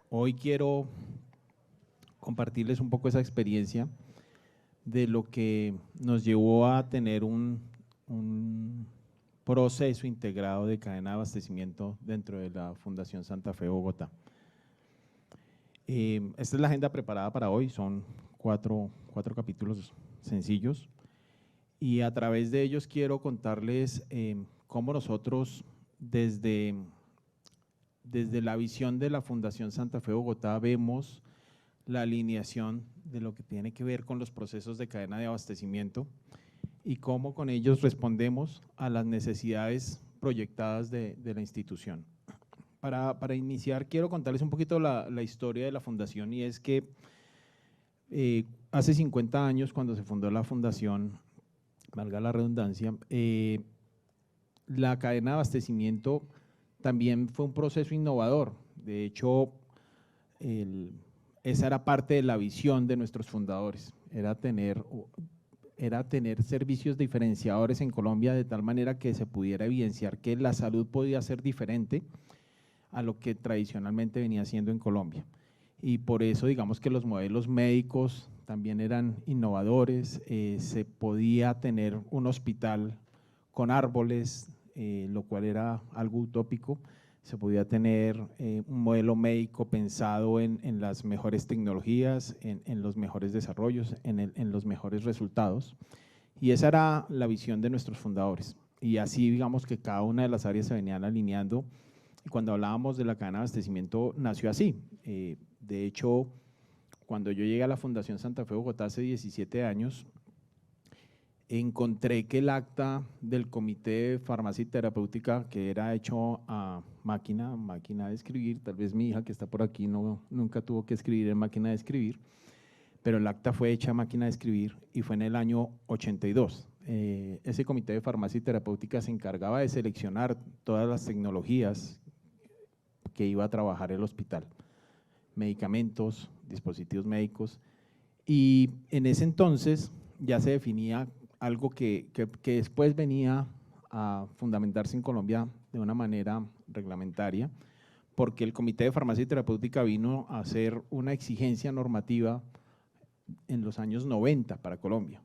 Hoy quiero compartirles un poco esa experiencia de lo que nos llevó a tener un proceso integrado de cadena de abastecimiento dentro de la Fundación Santa Fe Bogotá. Esta es la agenda preparada para hoy, son cuatro capítulos sencillos y a través de ellos quiero contarles cómo nosotros desde la visión de la Fundación Santa Fe Bogotá vemos la alineación de lo que tiene que ver con los procesos de cadena de abastecimiento y cómo con ellos respondemos a las necesidades proyectadas de la institución. Para iniciar, quiero contarles un poquito la historia de la fundación, y es que hace 50 años, cuando se fundó la fundación, valga la redundancia, la cadena de abastecimiento también fue un proceso innovador. De hecho, esa era parte de la visión de nuestros fundadores, era tener servicios diferenciadores en Colombia de tal manera que se pudiera evidenciar que la salud podía ser diferente a lo que tradicionalmente venía siendo en Colombia. Y por eso digamos que los modelos médicos también eran innovadores, se podía tener un hospital con árboles, lo cual era algo utópico. Se podía tener un modelo médico pensado en las mejores tecnologías, en los mejores desarrollos, en los mejores resultados. Y esa era la visión de nuestros fundadores. Y así digamos que cada una de las áreas se venían alineando. Y cuando hablábamos de la cadena de abastecimiento nació así. De hecho, cuando yo llegué a la Fundación Santa Fe Bogotá hace 17 años, encontré que el acta del Comité de Farmacia y Terapéutica, que era hecho a máquina de escribir, tal vez mi hija que está por aquí nunca tuvo que escribir en máquina de escribir, pero el acta fue hecha a máquina de escribir y fue en el año 82. Ese Comité de Farmacia y Terapéutica se encargaba de seleccionar todas las tecnologías que iba a trabajar el hospital, medicamentos, dispositivos médicos, y en ese entonces ya se definía algo que después venía a fundamentarse en Colombia de una manera reglamentaria, porque el Comité de Farmacia y Terapéutica vino a hacer una exigencia normativa en los años 90 para Colombia,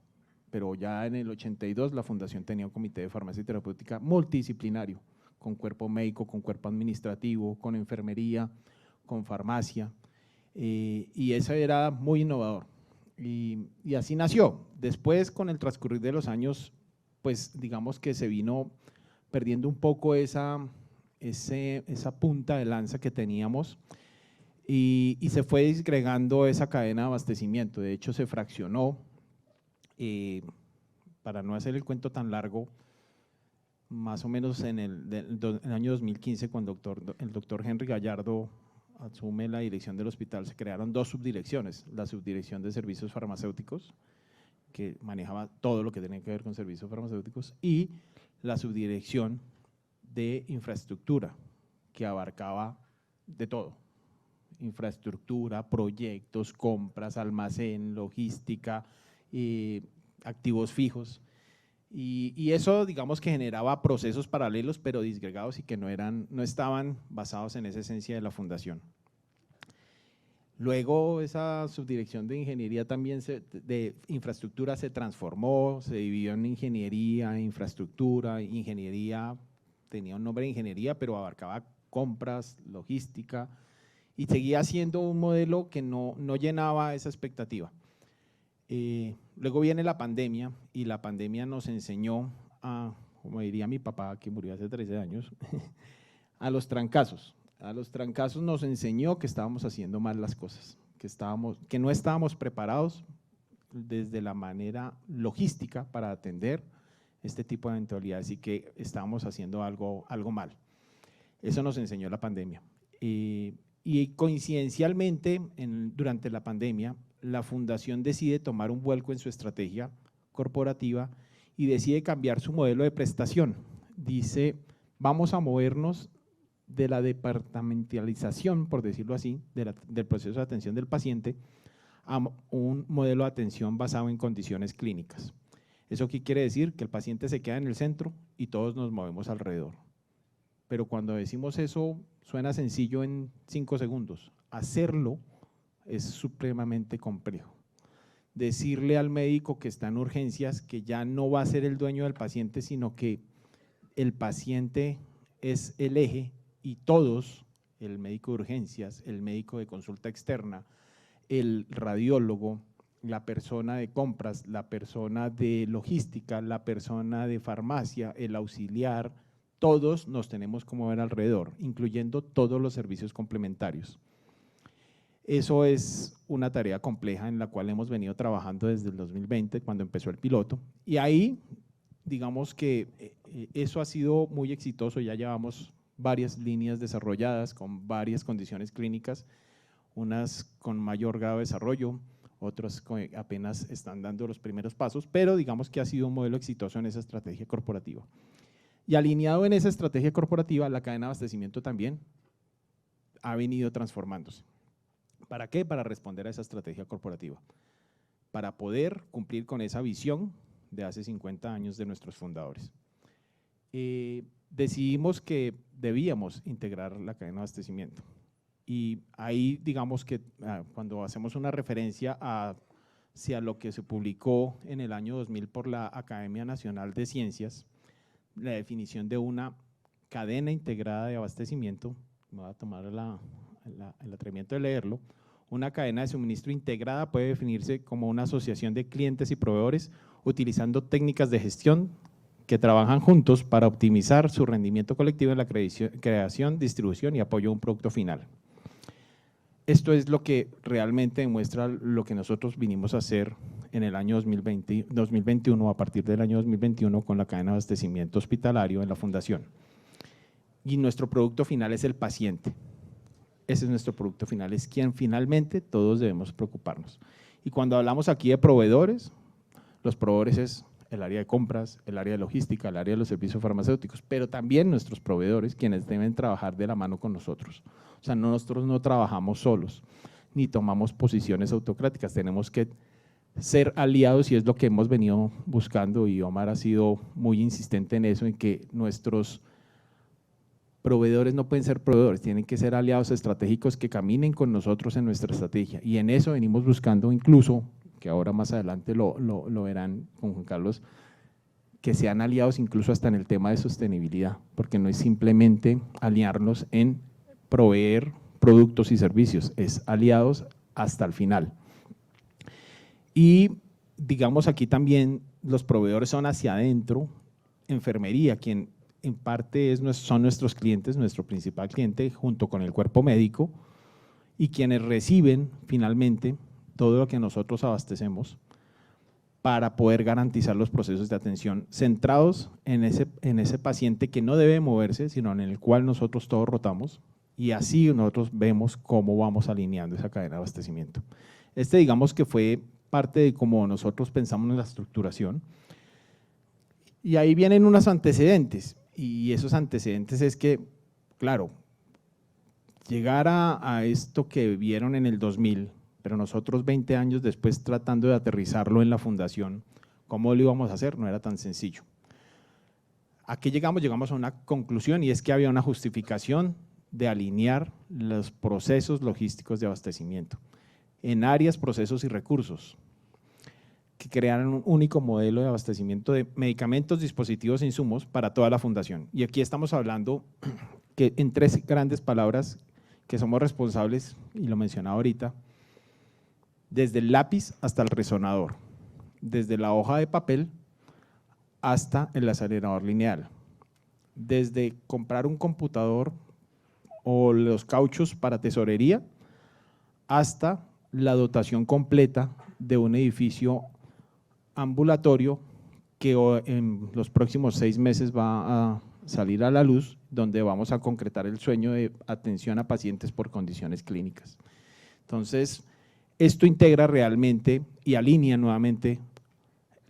pero ya en el 82 la Fundación tenía un Comité de Farmacia y Terapéutica multidisciplinario, con cuerpo médico, con cuerpo administrativo, con enfermería, con farmacia, y eso era muy innovador. Y así nació. Después, con el transcurrir de los años, pues digamos que se vino perdiendo un poco esa punta de lanza que teníamos y se fue disgregando esa cadena de abastecimiento. De hecho, se fraccionó, para no hacer el cuento tan largo, más o menos en el año 2015, cuando el doctor Henry Gallardo asume la dirección del hospital, se crearon dos subdirecciones: la subdirección de servicios farmacéuticos, que manejaba todo lo que tenía que ver con servicios farmacéuticos, y la subdirección de infraestructura, que abarcaba de todo: infraestructura, proyectos, compras, almacén, logística, activos fijos. Y eso digamos que generaba procesos paralelos pero disgregados y que no estaban basados en esa esencia de la fundación. Luego esa subdirección de ingeniería también de infraestructura se transformó, se dividió en ingeniería, infraestructura. Ingeniería tenía un nombre de ingeniería pero abarcaba compras, logística, y seguía siendo un modelo que no llenaba esa expectativa. Luego viene la pandemia, y la pandemia nos enseñó a, como diría mi papá que murió hace 13 años, a los trancazos. A los trancazos nos enseñó que estábamos haciendo mal las cosas, que no estábamos preparados desde la manera logística para atender este tipo de eventualidades y que estábamos haciendo algo mal. Eso nos enseñó la pandemia. Y coincidencialmente, durante la pandemia, la fundación decide tomar un vuelco en su estrategia corporativa y decide cambiar su modelo de prestación. Dice, vamos a movernos de la departamentalización, por decirlo así, del proceso de atención del paciente a un modelo de atención basado en condiciones clínicas. ¿Eso qué quiere decir? Que el paciente se queda en el centro y todos nos movemos alrededor. Pero cuando decimos eso, suena sencillo en 5 segundos. hacerlo es supremamente complejo. Decirle al médico que está en urgencias que ya no va a ser el dueño del paciente, sino que el paciente es el eje y todos, el médico de urgencias, el médico de consulta externa, el radiólogo, la persona de compras, la persona de logística, la persona de farmacia, el auxiliar, todos nos tenemos que mover alrededor, incluyendo todos los servicios complementarios. Eso es una tarea compleja en la cual hemos venido trabajando desde el 2020, cuando empezó el piloto, y ahí digamos que eso ha sido muy exitoso. Ya llevamos varias líneas desarrolladas con varias condiciones clínicas, unas con mayor grado de desarrollo, otras que apenas están dando los primeros pasos, pero digamos que ha sido un modelo exitoso en esa estrategia corporativa. Y alineado en esa estrategia corporativa, la cadena de abastecimiento también ha venido transformándose. ¿Para qué? Para responder a esa estrategia corporativa, para poder cumplir con esa visión de hace 50 años de nuestros fundadores. Decidimos que debíamos integrar la cadena de abastecimiento y ahí digamos que cuando hacemos una referencia hacia lo que se publicó en el año 2000 por la Academia Nacional de Ciencias, la definición de una cadena integrada de abastecimiento, me voy a tomar el atrevimiento de leerlo. Una cadena de suministro integrada puede definirse como una asociación de clientes y proveedores utilizando técnicas de gestión que trabajan juntos para optimizar su rendimiento colectivo en la creación, distribución y apoyo a un producto final. Esto es lo que realmente demuestra lo que nosotros vinimos a hacer en el año 2021, a partir del año 2021, con la cadena de abastecimiento hospitalario en la fundación. Y nuestro producto final es el paciente. Ese es nuestro producto final, es quien finalmente todos debemos preocuparnos. Y cuando hablamos aquí de proveedores, los proveedores es el área de compras, el área de logística, el área de los servicios farmacéuticos, pero también nuestros proveedores, quienes deben trabajar de la mano con nosotros. O sea, nosotros no trabajamos solos, ni tomamos posiciones autocráticas, tenemos que ser aliados y es lo que hemos venido buscando, y Omar ha sido muy insistente en eso, en que nuestros proveedores no pueden ser proveedores, tienen que ser aliados estratégicos que caminen con nosotros en nuestra estrategia, y en eso venimos buscando incluso, que ahora más adelante lo verán con Juan Carlos, que sean aliados incluso hasta en el tema de sostenibilidad, porque no es simplemente aliarnos en proveer productos y servicios, es aliados hasta el final. Y digamos aquí también los proveedores son hacia adentro, enfermería, quien en parte son nuestros clientes, nuestro principal cliente junto con el cuerpo médico, y quienes reciben finalmente todo lo que nosotros abastecemos para poder garantizar los procesos de atención centrados en ese paciente que no debe moverse, sino en el cual nosotros todos rotamos, y así nosotros vemos cómo vamos alineando esa cadena de abastecimiento. Digamos que fue parte de cómo nosotros pensamos en la estructuración, y ahí vienen unos antecedentes, y esos antecedentes es que, claro, llegar a esto que vieron en el 2000, pero nosotros 20 años después tratando de aterrizarlo en la fundación, ¿cómo lo íbamos a hacer? No era tan sencillo. ¿A qué llegamos? Llegamos a una conclusión, y es que había una justificación de alinear los procesos logísticos de abastecimiento en áreas, procesos y recursos, que crearan un único modelo de abastecimiento de medicamentos, dispositivos e insumos para toda la fundación. Y aquí estamos hablando que en 3 grandes palabras que somos responsables, y lo mencionaba ahorita, desde el lápiz hasta el resonador, desde la hoja de papel hasta el acelerador lineal, desde comprar un computador o los cauchos para tesorería hasta la dotación completa de un edificio ambulatorio que en los próximos 6 meses va a salir a la luz, donde vamos a concretar el sueño de atención a pacientes por condiciones clínicas. Entonces, esto integra realmente y alinea nuevamente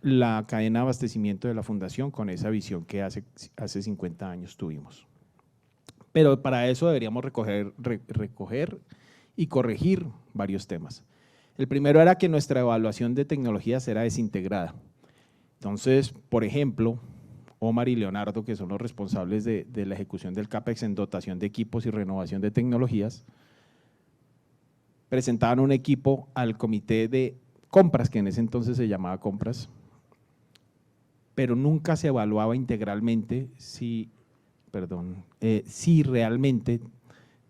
la cadena de abastecimiento de la fundación con esa visión que hace 50 años tuvimos. Pero para eso deberíamos recoger y corregir varios temas. El primero era que nuestra evaluación de tecnologías era desintegrada. Entonces, por ejemplo, Omar y Leonardo, que son los responsables de la ejecución del CAPEX en dotación de equipos y renovación de tecnologías, presentaban un equipo al comité de compras, que en ese entonces se llamaba compras, pero nunca se evaluaba integralmente si realmente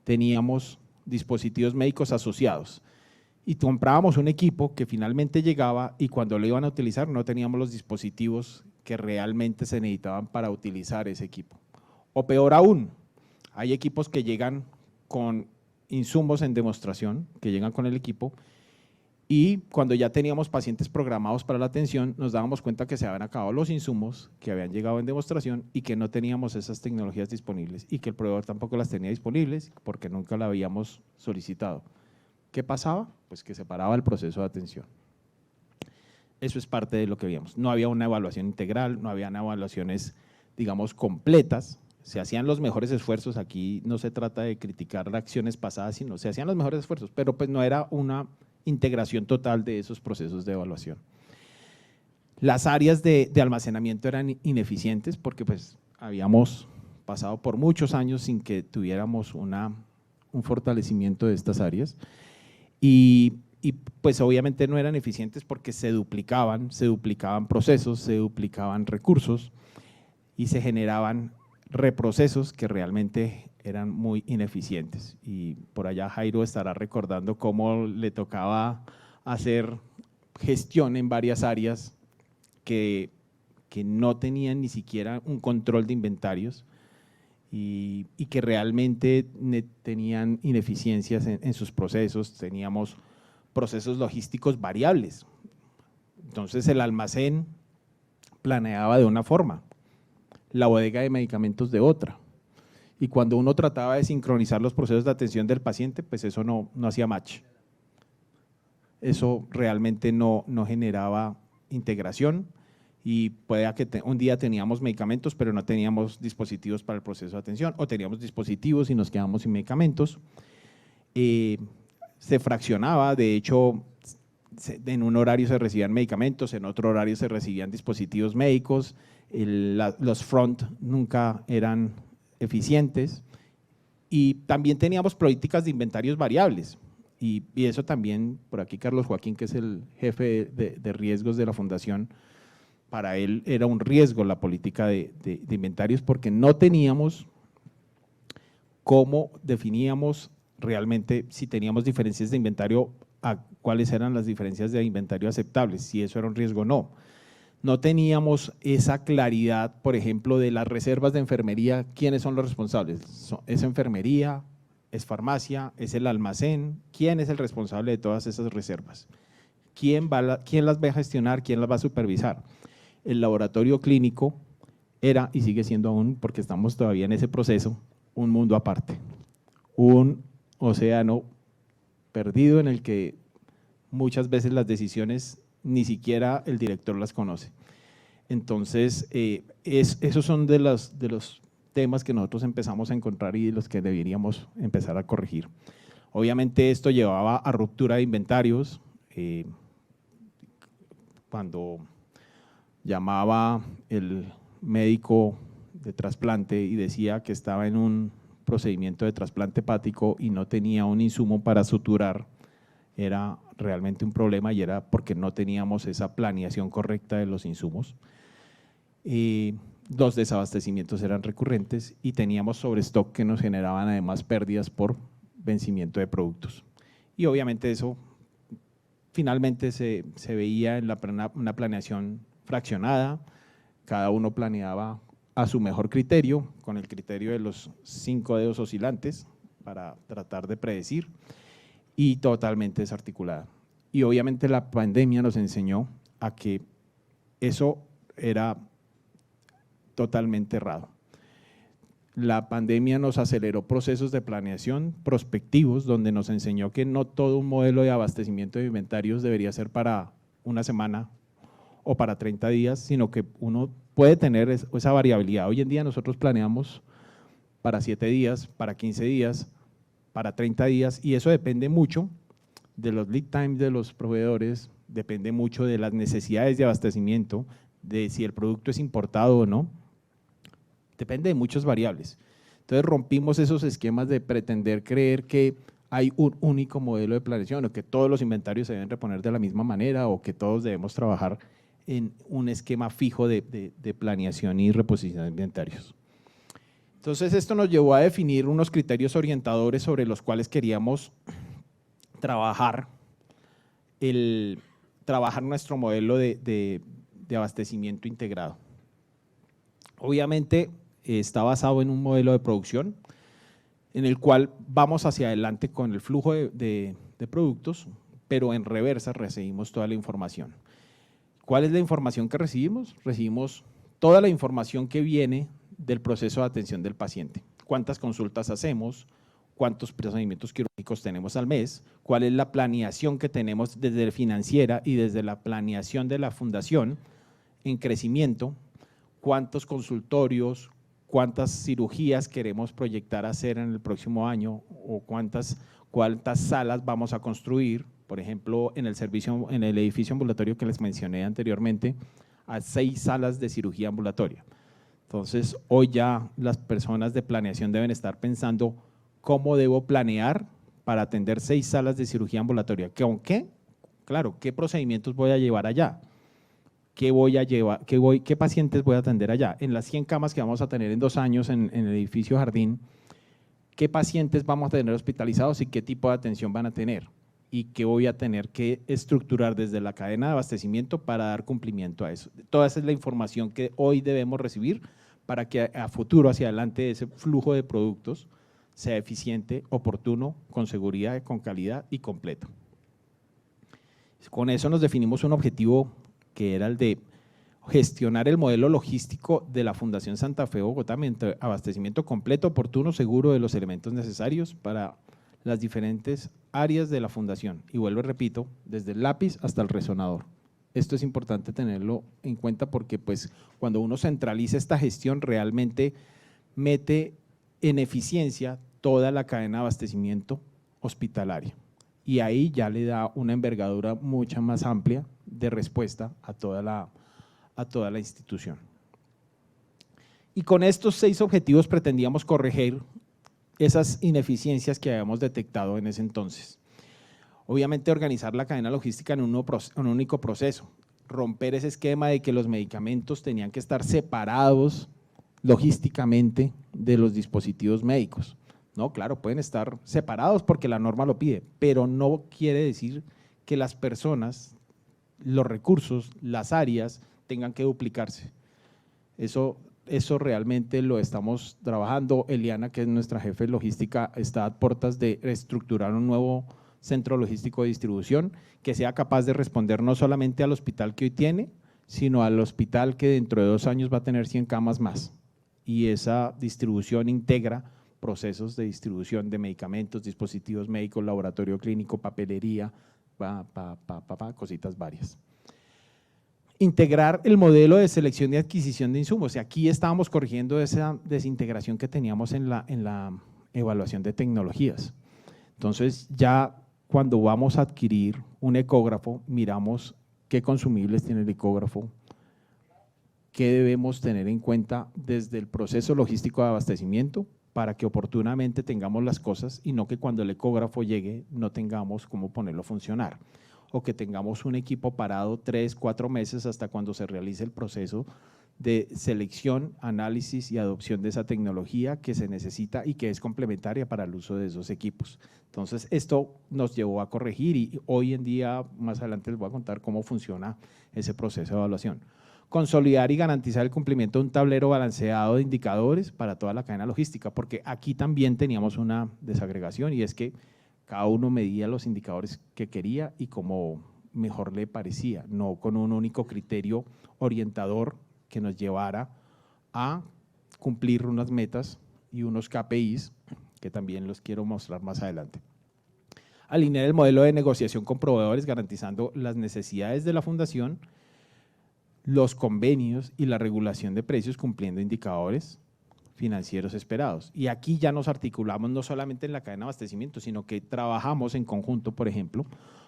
teníamos dispositivos médicos asociados. Y comprábamos un equipo que finalmente llegaba y cuando lo iban a utilizar no teníamos los dispositivos que realmente se necesitaban para utilizar ese equipo. O peor aún, hay equipos que llegan con insumos en demostración, que llegan con el equipo, y cuando ya teníamos pacientes programados para la atención, nos dábamos cuenta que se habían acabado los insumos que habían llegado en demostración y que no teníamos esas tecnologías disponibles y que el proveedor tampoco las tenía disponibles porque nunca la habíamos solicitado. ¿Qué pasaba? Pues que se paraba el proceso de atención. Eso es parte de lo que veíamos. No había una evaluación integral, no habían evaluaciones, digamos, completas. Se hacían los mejores esfuerzos, aquí no se trata de criticar acciones pasadas, sino se hacían los mejores esfuerzos, pero pues no era una integración total de esos procesos de evaluación. Las áreas de almacenamiento eran ineficientes porque pues habíamos pasado por muchos años sin que tuviéramos un fortalecimiento de estas áreas y pues obviamente no eran eficientes porque se duplicaban procesos, se duplicaban recursos y se generaban reprocesos que realmente eran muy ineficientes. Y por allá Jairo estará recordando cómo le tocaba hacer gestión en varias áreas que no tenían ni siquiera un control de inventarios y que realmente tenían ineficiencias en sus procesos, teníamos procesos logísticos variables. Entonces el almacén planeaba de una forma, la bodega de medicamentos de otra. Y cuando uno trataba de sincronizar los procesos de atención del paciente, pues eso no hacía match. Eso realmente no generaba integración y puede que un día teníamos medicamentos, pero no teníamos dispositivos para el proceso de atención, o teníamos dispositivos y nos quedamos sin medicamentos. Se fraccionaba, de hecho, en un horario se recibían medicamentos, en otro horario se recibían dispositivos médicos, los front nunca eran eficientes y también teníamos políticas de inventarios variables y eso también, por aquí Carlos Joaquín, que es el jefe de riesgos de la fundación, para él era un riesgo la política de inventarios porque no teníamos cómo definíamos realmente si teníamos diferencias de inventario, cuáles eran las diferencias de inventario aceptables, si eso era un riesgo o no. No teníamos esa claridad, por ejemplo, de las reservas de enfermería, ¿quiénes son los responsables? ¿Es enfermería? ¿Es farmacia? ¿Es el almacén? ¿Quién es el responsable de todas esas reservas? ¿Quién las va a gestionar? ¿Quién las va a supervisar? El laboratorio clínico era y sigue siendo aún, porque estamos todavía en ese proceso, un mundo aparte, un océano perdido en el que muchas veces las decisiones ni siquiera el director las conoce. Entonces, esos son de los temas que nosotros empezamos a encontrar y de los que deberíamos empezar a corregir. Obviamente esto llevaba a ruptura de inventarios, cuando llamaba el médico de trasplante y decía que estaba en un procedimiento de trasplante hepático y no tenía un insumo para suturar, era realmente un problema y era porque no teníamos esa planeación correcta de los insumos. Los desabastecimientos eran recurrentes y teníamos sobrestock que nos generaban además pérdidas por vencimiento de productos. Y obviamente eso finalmente se veía en una planeación fraccionada, cada uno planeaba a su mejor criterio, con el criterio de los 5 dedos oscilantes para tratar de predecir y totalmente desarticulada. Y obviamente la pandemia nos enseñó a que eso era totalmente errado. La pandemia nos aceleró procesos de planeación prospectivos donde nos enseñó que no todo un modelo de abastecimiento de inventarios debería ser para una semana o para 30 días, sino que uno puede tener esa variabilidad. Hoy en día nosotros planeamos para 7 días, para 15 días, para 30 días y eso depende mucho de los lead times de los proveedores, depende mucho de las necesidades de abastecimiento, de si el producto es importado o no, depende de muchas variables. Entonces rompimos esos esquemas de pretender creer que hay un único modelo de planeación o que todos los inventarios se deben reponer de la misma manera o que todos debemos trabajar en un esquema fijo de planeación y reposición de inventarios. Entonces, esto nos llevó a definir unos criterios orientadores sobre los cuales queríamos trabajar nuestro modelo de abastecimiento integrado. Obviamente, está basado en un modelo de producción en el cual vamos hacia adelante con el flujo de productos, pero en reversa recibimos toda la información. ¿Cuál es la información que recibimos? Recibimos toda la información que viene del proceso de atención del paciente. ¿Cuántas consultas hacemos? ¿Cuántos procedimientos quirúrgicos tenemos al mes? ¿Cuál es la planeación que tenemos desde la financiera y desde la planeación de la fundación en crecimiento? ¿Cuántos consultorios, cuántas cirugías queremos proyectar hacer en el próximo año o cuántas salas vamos a construir? Por ejemplo, en el edificio ambulatorio que les mencioné anteriormente, hay 6 salas de cirugía ambulatoria. Entonces, hoy ya las personas de planeación deben estar pensando cómo debo planear para atender 6 salas de cirugía ambulatoria. ¿Qué? Claro, ¿qué procedimientos voy a llevar allá? ¿Qué voy a llevar? ¿Qué pacientes voy a atender allá? En las 100 camas que vamos a tener en 2 años en el edificio Jardín, ¿qué pacientes vamos a tener hospitalizados y qué tipo de atención van a tener? Y qué voy a tener que estructurar desde la cadena de abastecimiento para dar cumplimiento a eso. Toda esa es la información que hoy debemos recibir para que a futuro, hacia adelante, ese flujo de productos sea eficiente, oportuno, con seguridad, con calidad y completo. Con eso nos definimos un objetivo que era el de gestionar el modelo logístico de la Fundación Santa Fe Bogotá mediante abastecimiento completo, oportuno, seguro de los elementos necesarios para las diferentes áreas de la fundación. Y vuelvo y repito, desde el lápiz hasta el resonador. Esto es importante tenerlo en cuenta porque pues, cuando uno centraliza esta gestión realmente mete en eficiencia toda la cadena de abastecimiento hospitalaria. Y ahí ya le da una envergadura mucho más amplia de respuesta a toda la institución. Y con estos 6 objetivos pretendíamos corregir esas ineficiencias que habíamos detectado en ese entonces. Obviamente, organizar la cadena logística en un único proceso, romper ese esquema de que los medicamentos tenían que estar separados logísticamente de los dispositivos médicos. No, claro, pueden estar separados porque la norma lo pide, pero no quiere decir que las personas, los recursos, las áreas tengan que duplicarse. Eso realmente lo estamos trabajando. Eliana, que es nuestra jefe de logística, está a puertas de reestructurar un nuevo centro logístico de distribución que sea capaz de responder no solamente al hospital que hoy tiene, sino al hospital que dentro de 2 años va a tener 100 camas más. Y esa distribución integra procesos de distribución de medicamentos, dispositivos médicos, laboratorio clínico, papelería, cositas varias. Integrar el modelo de selección y adquisición de insumos. Y aquí estábamos corrigiendo esa desintegración que teníamos en la evaluación de tecnologías. Entonces, ya cuando vamos a adquirir un ecógrafo, miramos qué consumibles tiene el ecógrafo, qué debemos tener en cuenta desde el proceso logístico de abastecimiento para que oportunamente tengamos las cosas y no que cuando el ecógrafo llegue no tengamos cómo ponerlo a funcionar o que tengamos un equipo parado 3, 4 meses hasta cuando se realice el proceso de selección, análisis y adopción de esa tecnología que se necesita y que es complementaria para el uso de esos equipos. Entonces, esto nos llevó a corregir y hoy en día, más adelante les voy a contar cómo funciona ese proceso de evaluación. Consolidar y garantizar el cumplimiento de un tablero balanceado de indicadores para toda la cadena logística, porque aquí también teníamos una desagregación y es que cada uno medía los indicadores que quería y como mejor le parecía, no con un único criterio orientador que nos llevara a cumplir unas metas y unos KPIs que también los quiero mostrar más adelante. Alinear el modelo de negociación con proveedores garantizando las necesidades de la fundación, los convenios y la regulación de precios cumpliendo indicadores financieros esperados. Y aquí ya nos articulamos no solamente en la cadena de abastecimiento, sino que trabajamos en conjunto, por ejemplo,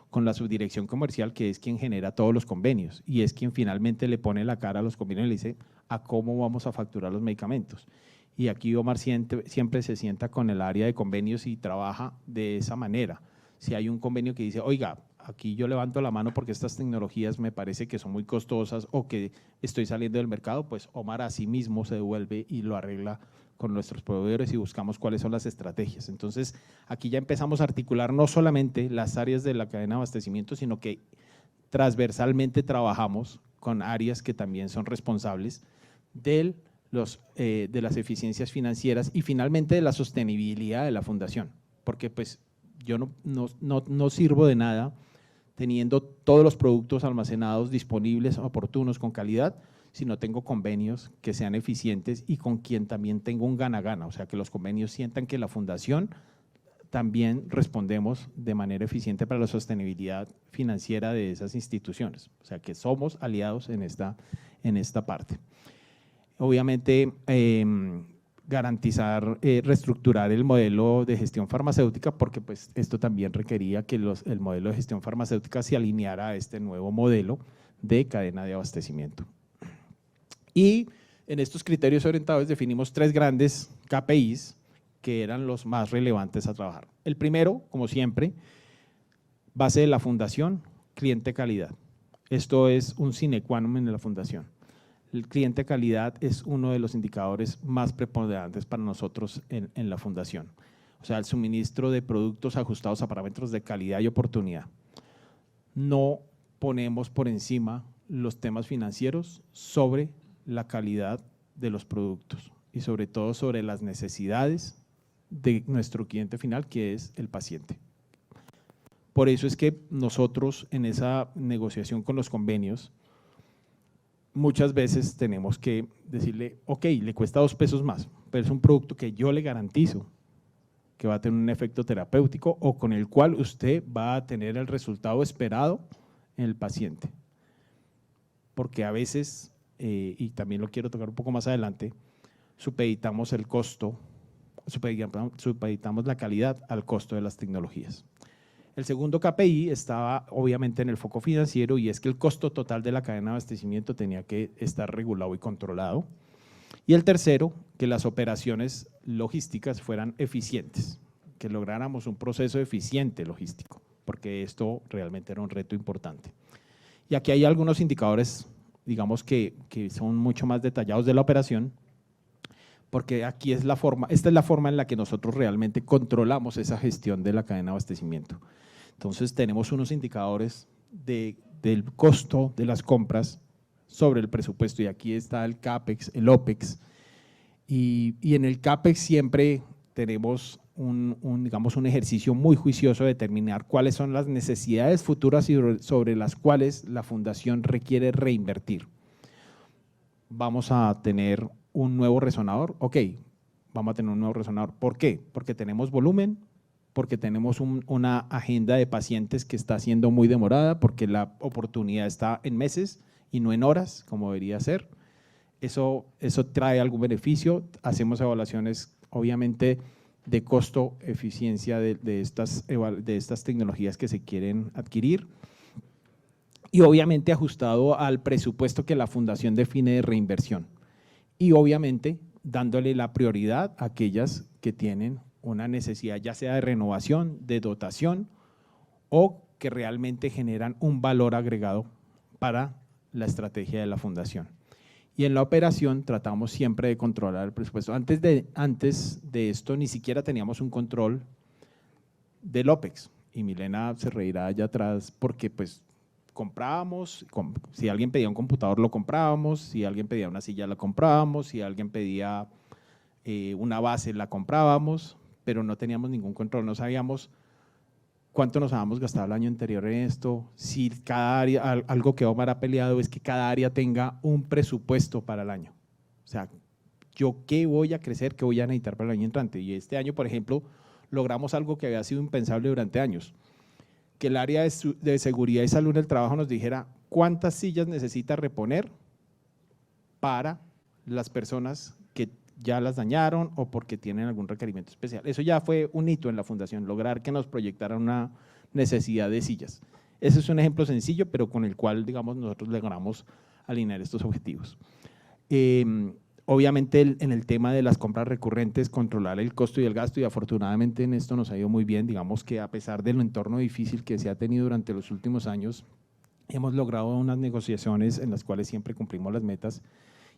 con la subdirección comercial, que es quien genera todos los convenios y es quien finalmente le pone la cara a los convenios y le dice a cómo vamos a facturar los medicamentos. y aquí Omar siempre se sienta con el área de convenios y trabaja de esa manera. Si hay un convenio que dice, oiga, aquí yo levanto la mano porque estas tecnologías me parece que son muy costosas o que estoy saliendo del mercado, pues Omar a sí mismo se devuelve y lo arregla con nuestros proveedores y buscamos cuáles son las estrategias. Entonces, aquí ya empezamos a articular no solamente las áreas de la cadena de abastecimiento, sino que transversalmente trabajamos con áreas que también son responsables de las eficiencias financieras y finalmente de la sostenibilidad de la fundación, porque pues yo no sirvo de nada teniendo todos los productos almacenados disponibles, oportunos, con calidad, si no tengo convenios que sean eficientes y con quien también tengo un gana-gana, o sea, que los convenios sientan que la fundación también respondemos de manera eficiente para la sostenibilidad financiera de esas instituciones, o sea, que somos aliados en esta parte. Obviamente, garantizar, reestructurar el modelo de gestión farmacéutica, porque pues esto también requería que el modelo de gestión farmacéutica se alineara a este nuevo modelo de cadena de abastecimiento. Y en estos criterios orientados definimos 3 grandes KPIs que eran los más relevantes a trabajar. El primero, como siempre, base de la fundación, cliente calidad. Esto es un sine qua non en la fundación. El cliente calidad es uno de los indicadores más preponderantes para nosotros en la fundación. O sea, el suministro de productos ajustados a parámetros de calidad y oportunidad. No ponemos por encima los temas financieros sobre la calidad de los productos y sobre todo sobre las necesidades de nuestro cliente final, que es el paciente. Por eso es que nosotros en esa negociación con los convenios, muchas veces tenemos que decirle, ok, le cuesta 2 pesos más, pero es un producto que yo le garantizo que va a tener un efecto terapéutico o con el cual usted va a tener el resultado esperado en el paciente. Porque a veces, y también lo quiero tocar un poco más adelante, supeditamos el costo, supeditamos la calidad al costo de las tecnologías. El segundo KPI estaba obviamente en el foco financiero y es que el costo total de la cadena de abastecimiento tenía que estar regulado y controlado. Y el tercero, que las operaciones logísticas fueran eficientes, que lográramos un proceso eficiente logístico, porque esto realmente era un reto importante. Y aquí hay algunos indicadores, digamos que son mucho más detallados de la operación, porque aquí esta es la forma en la que nosotros realmente controlamos esa gestión de la cadena de abastecimiento. Entonces, tenemos unos indicadores del costo de las compras sobre el presupuesto y aquí está el CAPEX, el OPEX y en el CAPEX siempre tenemos digamos, un ejercicio muy juicioso de determinar cuáles son las necesidades futuras y sobre las cuales la fundación requiere reinvertir. Vamos a tener un nuevo resonador, ok, vamos a tener un nuevo resonador. ¿Por qué? Porque tenemos volumen, porque tenemos una agenda de pacientes que está siendo muy demorada, porque la oportunidad está en meses y no en horas, como debería ser. Eso trae algún beneficio, hacemos evaluaciones obviamente de costo, eficiencia de estas tecnologías que se quieren adquirir y obviamente ajustado al presupuesto que la fundación define de reinversión y obviamente dándole la prioridad a aquellas que tienen una necesidad ya sea de renovación, de dotación o que realmente generan un valor agregado para la estrategia de la fundación. Y en la operación tratamos siempre de controlar el presupuesto. Antes de esto ni siquiera teníamos un control del OPEX y Milena se reirá allá atrás porque pues comprábamos, si alguien pedía un computador lo comprábamos, si alguien pedía una silla la comprábamos, si alguien pedía una base la comprábamos, pero no teníamos ningún control, no sabíamos cuánto nos habíamos gastado el año anterior en esto, si cada área, algo que Omar ha peleado es que cada área tenga un presupuesto para el año. O sea, yo qué voy a crecer, qué voy a necesitar para el año entrante. Y este año, por ejemplo, logramos algo que había sido impensable durante años, que el área de seguridad y salud en el trabajo nos dijera cuántas sillas necesita reponer para las personas que ya las dañaron o porque tienen algún requerimiento especial. Eso ya fue un hito en la fundación, lograr que nos proyectaran una necesidad de sillas. Ese es un ejemplo sencillo, pero con el cual, digamos, nosotros logramos alinear estos objetivos. Obviamente en el tema de las compras recurrentes, controlar el costo y el gasto, y afortunadamente en esto nos ha ido muy bien. Digamos que a pesar del entorno difícil que se ha tenido durante los últimos años, hemos logrado unas negociaciones en las cuales siempre cumplimos las metas,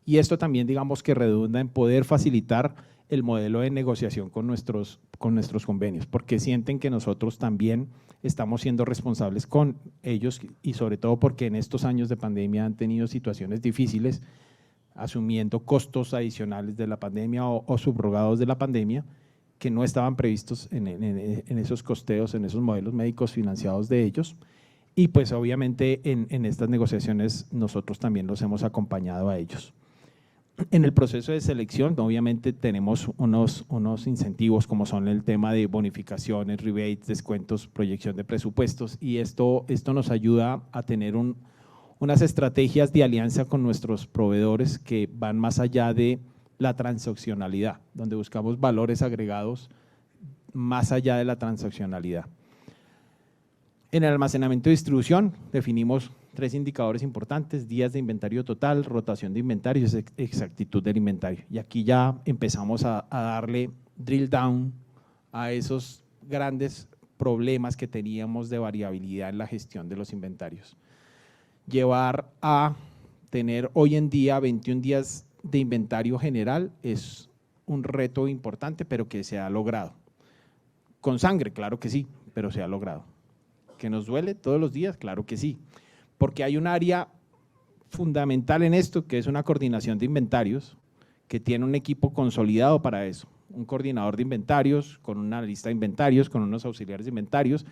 y esto también digamos que redunda en poder facilitar el modelo de negociación con nuestros convenios, porque sienten que nosotros también estamos siendo responsables con ellos, y sobre todo porque en estos años de pandemia han tenido situaciones difíciles, asumiendo costos adicionales de la pandemia o subrogados de la pandemia que no estaban previstos en esos costeos, en esos modelos médicos financiados de ellos. Y pues obviamente en estas negociaciones nosotros también los hemos acompañado a ellos. En el proceso de selección, obviamente tenemos unos incentivos como son el tema de bonificaciones, rebates, descuentos, proyección de presupuestos, y esto nos ayuda a tener unas estrategias de alianza con nuestros proveedores que van más allá de la transaccionalidad, donde buscamos valores agregados más allá de la transaccionalidad. En el almacenamiento y distribución definimos 3 indicadores importantes: días de inventario total, rotación de inventario y exactitud del inventario. Y aquí ya empezamos a darle drill down a esos grandes problemas que teníamos de variabilidad en la gestión de los inventarios. Llevar a tener hoy en día 21 días de inventario general es un reto importante, pero que se ha logrado. Con sangre, claro que sí, pero se ha logrado. ¿Que nos duele todos los días? Claro que sí, porque hay un área fundamental en esto, que es una coordinación de inventarios, que tiene un equipo consolidado para eso, un coordinador de inventarios, con una lista de inventarios, con unos auxiliares de inventarios,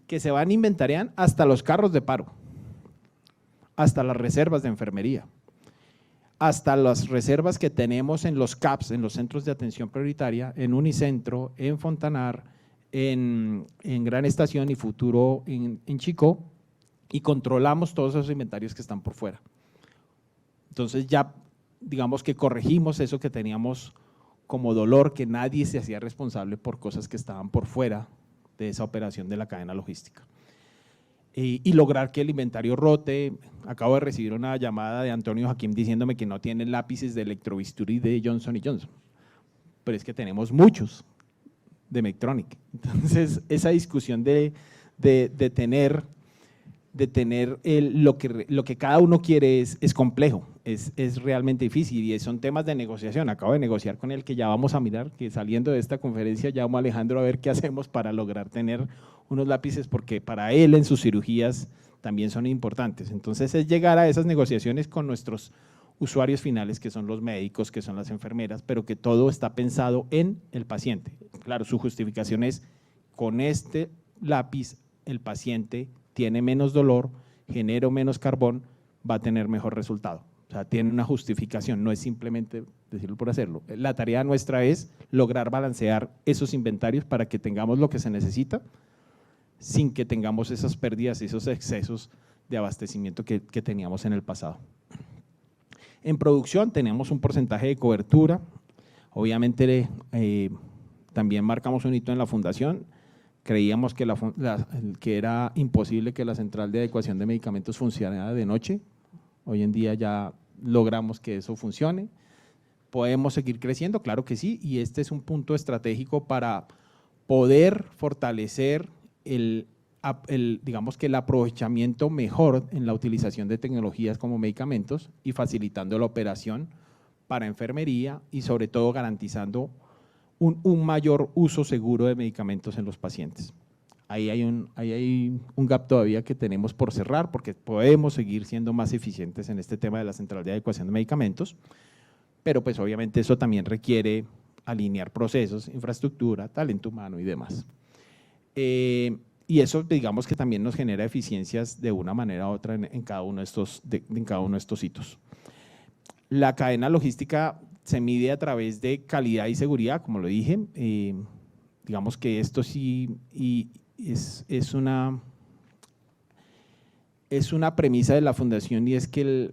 que se van a inventariar hasta los carros de paro, hasta las reservas de enfermería, hasta las reservas que tenemos en los CAPS, en los centros de atención prioritaria, en Unicentro, en Fontanar, en Gran Estación y Futuro en Chicó, y controlamos todos esos inventarios que están por fuera. Entonces ya digamos que corregimos eso que teníamos como dolor, que nadie se hacía responsable por cosas que estaban por fuera de esa operación de la cadena logística. Y lograr que el inventario rote. Acabo de recibir una llamada de Antonio Jaquín diciéndome que no tienen lápices de electrobisturí de Johnson & Johnson, pero es que tenemos muchos de Medtronic. Entonces, esa discusión de tener lo que cada uno quiere es complejo, es realmente difícil, y son temas de negociación. Acabo de negociar con él que ya vamos a mirar, que saliendo de esta conferencia llamo a Alejandro a ver qué hacemos para lograr tener unos lápices, porque para él en sus cirugías también son importantes. Entonces es llegar a esas negociaciones con nuestros usuarios finales, que son los médicos, que son las enfermeras, pero que todo está pensado en el paciente. Claro, su justificación es: con este lápiz el paciente tiene menos dolor, genera menos carbón, va a tener mejor resultado. O sea, tiene una justificación, no es simplemente decirlo por hacerlo. La tarea nuestra es lograr balancear esos inventarios para que tengamos lo que se necesita, sin que tengamos esas pérdidas y esos excesos de abastecimiento que teníamos en el pasado. En producción tenemos un porcentaje de cobertura. Obviamente también marcamos un hito en la fundación. Creíamos que era imposible que la central de adecuación de medicamentos funcionara de noche. Hoy en día ya logramos que eso funcione. ¿Podemos seguir creciendo? Claro que sí, y este es un punto estratégico para poder fortalecer digamos que el aprovechamiento mejor en la utilización de tecnologías como medicamentos, y facilitando la operación para enfermería, y sobre todo garantizando un mayor uso seguro de medicamentos en los pacientes. Ahí hay un gap todavía que tenemos por cerrar, porque podemos seguir siendo más eficientes en este tema de la central de adecuación de medicamentos, pero pues obviamente eso también requiere alinear procesos, infraestructura, talento humano y demás. Y eso digamos que también nos genera eficiencias de una manera u otra en cada uno de estos hitos. La cadena logística se mide a través de calidad y seguridad, como lo dije. Digamos que esto sí es una premisa de la fundación, y es que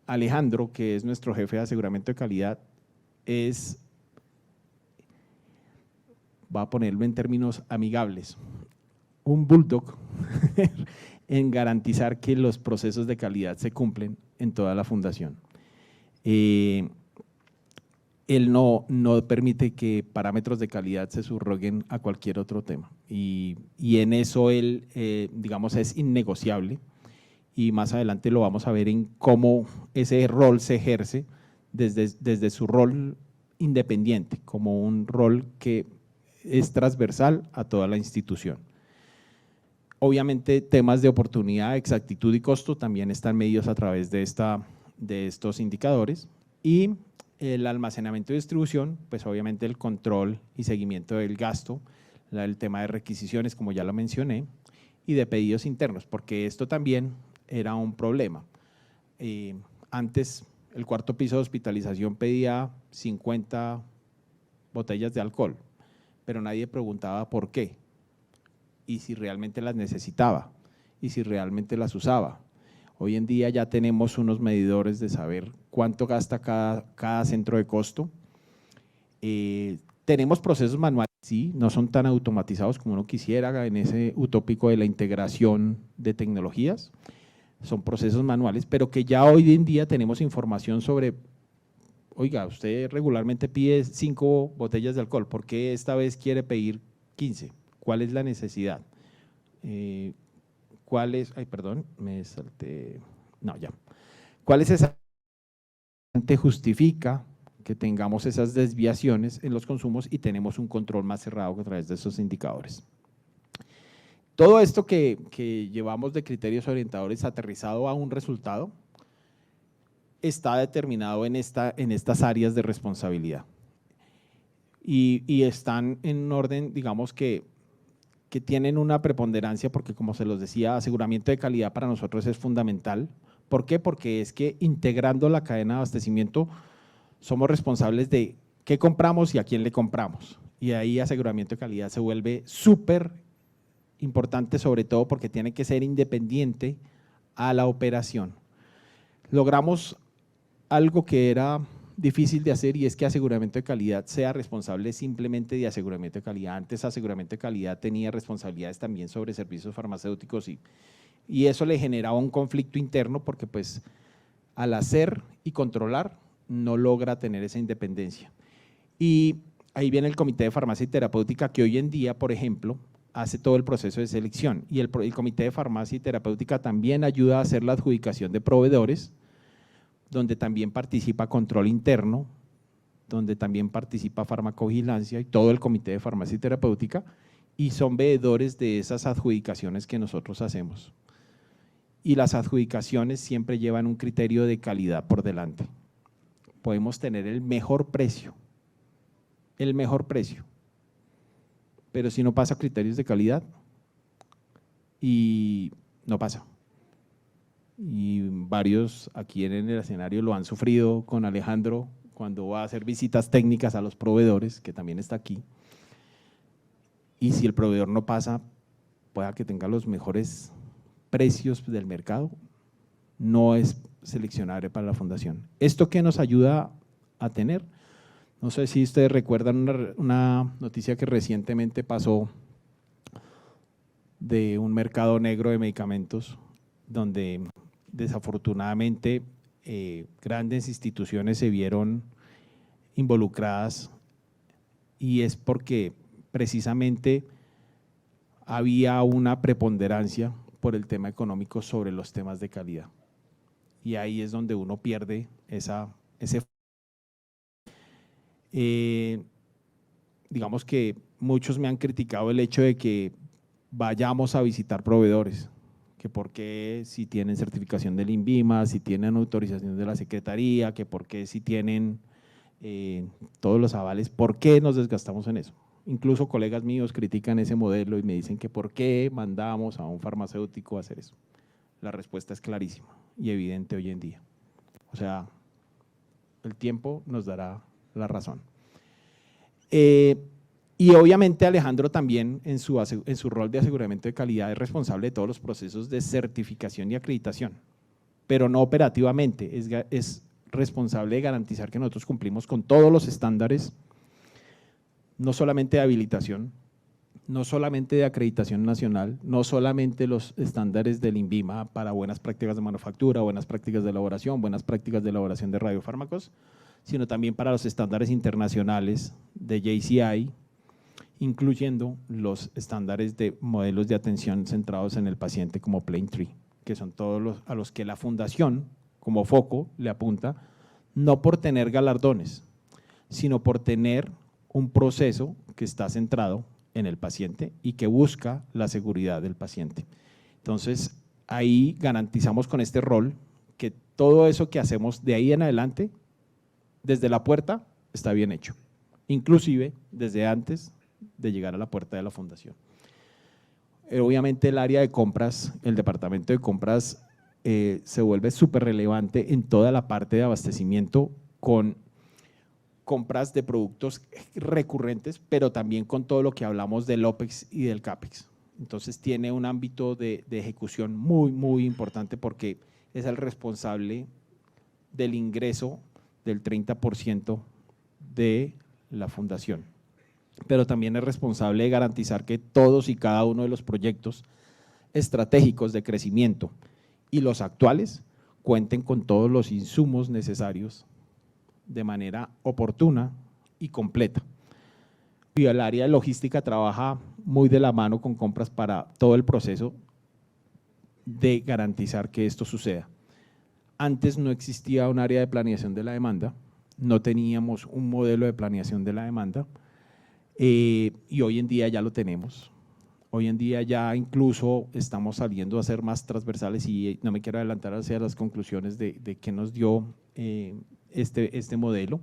Alejandro, que es nuestro jefe de aseguramiento de calidad, va a ponerlo en términos amigables, un bulldog en garantizar que los procesos de calidad se cumplen en toda la fundación. él no permite que parámetros de calidad se subroguen a cualquier otro tema. Y en eso él, digamos, es innegociable, y más adelante lo vamos a ver en cómo ese rol se ejerce desde su rol independiente, como un rol que es transversal a toda la institución. Obviamente, temas de oportunidad, exactitud y costo también están medidos a través de estos indicadores, y el almacenamiento y distribución, pues obviamente el control y seguimiento del gasto, el tema de requisiciones, como ya lo mencioné, y de pedidos internos, porque esto también era un problema. Antes, el cuarto piso de hospitalización pedía 50 botellas de alcohol, pero nadie preguntaba por qué, y si realmente las necesitaba, y si realmente las usaba. Hoy en día ya tenemos unos medidores de saber cuánto gasta cada centro de costo. Tenemos procesos manuales, sí, no son tan automatizados como uno quisiera en ese utópico de la integración de tecnologías. Son procesos manuales, pero que ya hoy en día tenemos información sobre, oiga, usted regularmente pide 5 botellas de alcohol, ¿por qué esta vez quiere pedir 15? ¿Cuál es la necesidad? ¿Cuál es? Ay, perdón, me salté. No, ya. ¿Cuál es esa? Justifica que tengamos esas desviaciones en los consumos y tenemos un control más cerrado a través de esos indicadores. Todo esto que llevamos de criterios orientadores aterrizado a un resultado está determinado en estas áreas de responsabilidad y están en un orden, digamos, que tienen una preponderancia, porque como se los decía, aseguramiento de calidad para nosotros es fundamental. ¿Por qué? Porque es que integrando la cadena de abastecimiento somos responsables de qué compramos y a quién le compramos, y ahí aseguramiento de calidad se vuelve súper importante, sobre todo porque tiene que ser independiente a la operación. Logramos algo que era difícil de hacer, y es que aseguramiento de calidad sea responsable simplemente de aseguramiento de calidad. Antes aseguramiento de calidad tenía responsabilidades también sobre servicios farmacéuticos, y eso le generaba un conflicto interno, porque pues al hacer y controlar no logra tener esa independencia. Y ahí viene el Comité de Farmacia y Terapéutica, que hoy en día, por ejemplo, hace todo el proceso de selección, y el Comité de Farmacia y Terapéutica también ayuda a hacer la adjudicación de proveedores, donde también participa control interno, donde también participa farmacovigilancia y todo el Comité de Farmacia y Terapéutica, y son veedores de esas adjudicaciones que nosotros hacemos. Y las adjudicaciones siempre llevan un criterio de calidad por delante. Podemos tener el mejor precio, pero si no pasa criterios de calidad, y no pasa. Y varios aquí en el escenario lo han sufrido con Alejandro cuando va a hacer visitas técnicas a los proveedores, que también está aquí, y si el proveedor no pasa, pueda que tenga los mejores precios del mercado, no es seleccionable para la fundación. ¿Esto qué nos ayuda a tener? No sé si ustedes recuerdan una noticia que recientemente pasó de un mercado negro de medicamentos, donde desafortunadamente grandes instituciones se vieron involucradas, y es porque precisamente había una preponderancia por el tema económico sobre los temas de calidad, y ahí es donde uno pierde ese. Digamos que muchos me han criticado el hecho de que vayamos a visitar proveedores, que por qué si tienen certificación del INVIMA, si tienen autorización de la Secretaría, que por qué si tienen todos los avales, ¿por qué nos desgastamos en eso? Incluso colegas míos critican ese modelo y me dicen que por qué mandamos a un farmacéutico a hacer eso. La respuesta es clarísima y evidente hoy en día. O sea, el tiempo nos dará la razón. Y obviamente Alejandro también en su rol de aseguramiento de calidad es responsable de todos los procesos de certificación y acreditación, pero no operativamente, es responsable de garantizar que nosotros cumplimos con todos los estándares, no solamente de habilitación, no solamente de acreditación nacional, no solamente los estándares del INVIMA para buenas prácticas de manufactura, buenas prácticas de elaboración, buenas prácticas de elaboración de radiofármacos, sino también para los estándares internacionales de JCI, incluyendo los estándares de modelos de atención centrados en el paciente como Planetree, que son todos a los que la fundación como foco le apunta, no por tener galardones, sino por tener un proceso que está centrado en el paciente y que busca la seguridad del paciente. Entonces, ahí garantizamos con este rol que todo eso que hacemos de ahí en adelante, desde la puerta, está bien hecho, inclusive desde antes de llegar a la puerta de la fundación. Obviamente el área de compras, el departamento de compras se vuelve súper relevante en toda la parte de abastecimiento con compras de productos recurrentes, pero también con todo lo que hablamos del OPEX y del CAPEX. Entonces tiene un ámbito de ejecución muy importante porque es el responsable del ingreso del 30% de la fundación, pero también es responsable de garantizar que todos y cada uno de los proyectos estratégicos de crecimiento y los actuales cuenten con todos los insumos necesarios de manera oportuna y completa. Y el área de logística trabaja muy de la mano con compras para todo el proceso de garantizar que esto suceda. Antes no existía un área de planeación de la demanda, no teníamos un modelo de planeación de la demanda y hoy en día ya lo tenemos. Hoy en día ya incluso estamos saliendo a ser más transversales y no me quiero adelantar hacia las conclusiones de qué nos dio este modelo.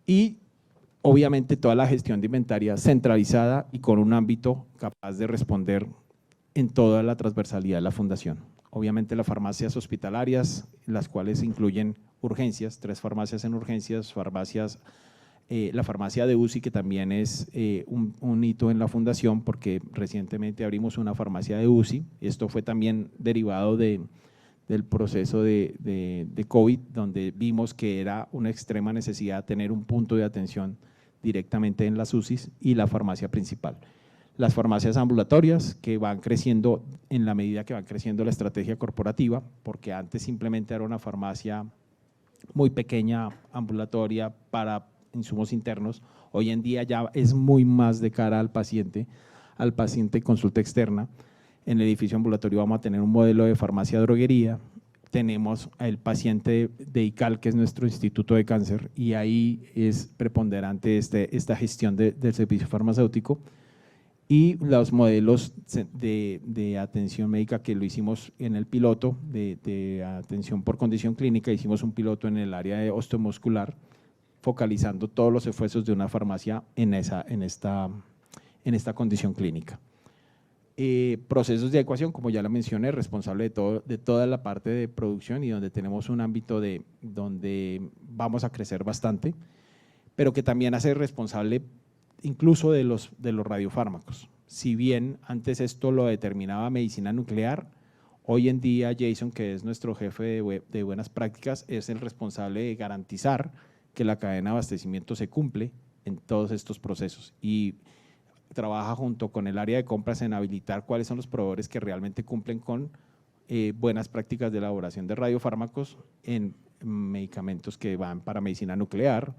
Y obviamente toda la gestión de inventaria centralizada y con un ámbito capaz de responder en toda la transversalidad de la fundación. Obviamente las farmacias hospitalarias, las cuales incluyen urgencias, 3 farmacias en urgencias, la farmacia de UCI, que también es un hito en la fundación porque recientemente abrimos una farmacia de UCI. Esto fue también derivado del proceso de COVID, donde vimos que era una extrema necesidad tener un punto de atención directamente en las UCIs y la farmacia principal. Las farmacias ambulatorias que van creciendo en la medida que va creciendo la estrategia corporativa, porque antes simplemente era una farmacia muy pequeña, ambulatoria para insumos internos, hoy en día ya es muy más de cara al paciente consulta externa. En el edificio ambulatorio vamos a tener un modelo de farmacia droguería, tenemos el paciente de ICAL, que es nuestro instituto de cáncer, y ahí es preponderante esta gestión del servicio farmacéutico, y los modelos de atención médica que lo hicimos en el piloto de atención por condición clínica. Hicimos un piloto en el área de osteomuscular, focalizando todos los esfuerzos de una farmacia en esta condición clínica. Procesos de adecuación, como ya lo mencioné, responsable de toda la parte de producción y donde tenemos un ámbito donde vamos a crecer bastante, pero que también hace responsable incluso de los radiofármacos. Si bien antes esto lo determinaba medicina nuclear, hoy en día Jason, que es nuestro jefe de buenas prácticas, es el responsable de garantizar que la cadena de abastecimiento se cumple en todos estos procesos y trabaja junto con el área de compras en habilitar cuáles son los proveedores que realmente cumplen con buenas prácticas de elaboración de radiofármacos en medicamentos que van para medicina nuclear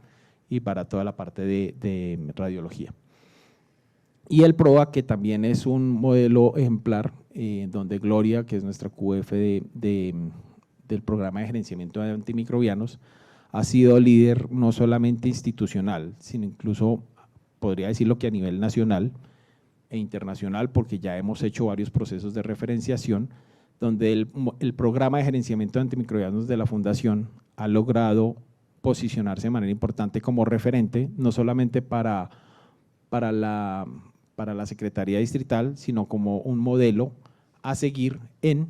y para toda la parte de radiología. Y el PROA, que también es un modelo ejemplar, donde Gloria, que es nuestra QF del programa de gerenciamiento de antimicrobianos, ha sido líder no solamente institucional, sino incluso podría decirlo que a nivel nacional e internacional, porque ya hemos hecho varios procesos de referenciación, donde el programa de gerenciamiento de antimicrobianos de la Fundación ha logrado posicionarse de manera importante como referente, no solamente para la Secretaría Distrital, sino como un modelo a seguir en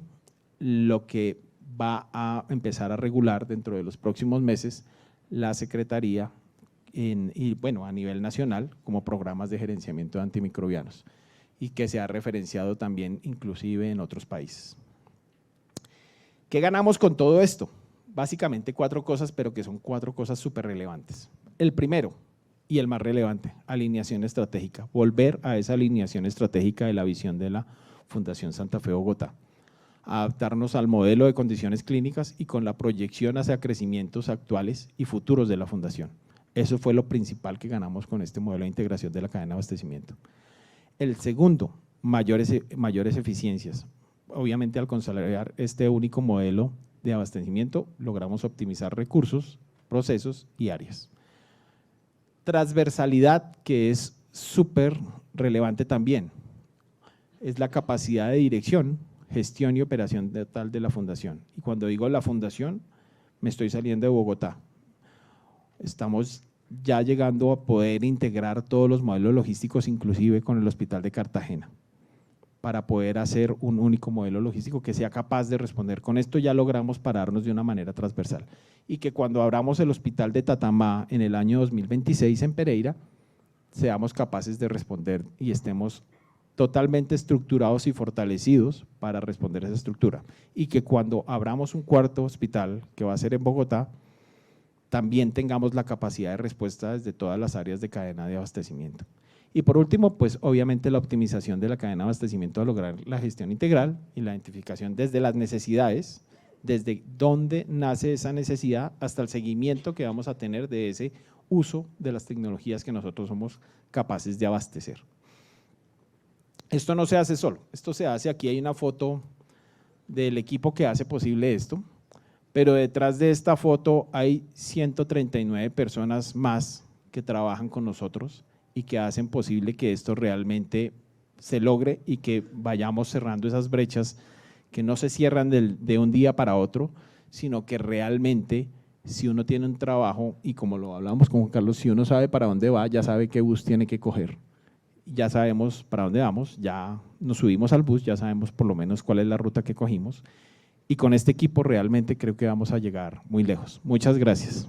lo que va a empezar a regular dentro de los próximos meses la Secretaría y bueno, a nivel nacional como programas de gerenciamiento de antimicrobianos y que se ha referenciado también inclusive en otros países. ¿Qué ganamos con todo esto? Básicamente 4 cosas, pero que son 4 cosas súper relevantes. El primero y el más relevante, alineación estratégica, volver a esa alineación estratégica de la visión de la Fundación Santa Fe Bogotá. adaptarnos al modelo de condiciones clínicas y con la proyección hacia crecimientos actuales y futuros de la fundación. Eso fue lo principal que ganamos con este modelo de integración de la cadena de abastecimiento. El segundo, mayores eficiencias. Obviamente, al consolidar este único modelo de abastecimiento, logramos optimizar recursos, procesos y áreas. Transversalidad, que es súper relevante también, es la capacidad de dirección, gestión y operación total de la fundación. Y cuando digo la fundación, me estoy saliendo de Bogotá. Estamos ya llegando a poder integrar todos los modelos logísticos, inclusive con el Hospital de Cartagena, para poder hacer un único modelo logístico que sea capaz de responder. Con esto ya logramos pararnos de una manera transversal. Y que cuando abramos el Hospital de Tatamá en el año 2026 en Pereira, seamos capaces de responder y estemos totalmente estructurados y fortalecidos para responder a esa estructura. Y que cuando abramos un cuarto hospital, que va a ser en Bogotá, también tengamos la capacidad de respuesta desde todas las áreas de cadena de abastecimiento. Y por último, pues obviamente la optimización de la cadena de abastecimiento a lograr la gestión integral y la identificación desde las necesidades, desde dónde nace esa necesidad hasta el seguimiento que vamos a tener de ese uso de las tecnologías que nosotros somos capaces de abastecer. Esto no se hace solo, esto se hace, aquí hay una foto del equipo que hace posible esto, pero detrás de esta foto hay 139 personas más que trabajan con nosotros y que hacen posible que esto realmente se logre y que vayamos cerrando esas brechas que no se cierran de un día para otro, sino que realmente si uno tiene un trabajo y como lo hablamos con Juan Carlos, si uno sabe para dónde va, ya sabe qué bus tiene que coger, ya sabemos para dónde vamos, ya nos subimos al bus, ya sabemos por lo menos cuál es la ruta que cogimos y con este equipo realmente creo que vamos a llegar muy lejos. Muchas gracias.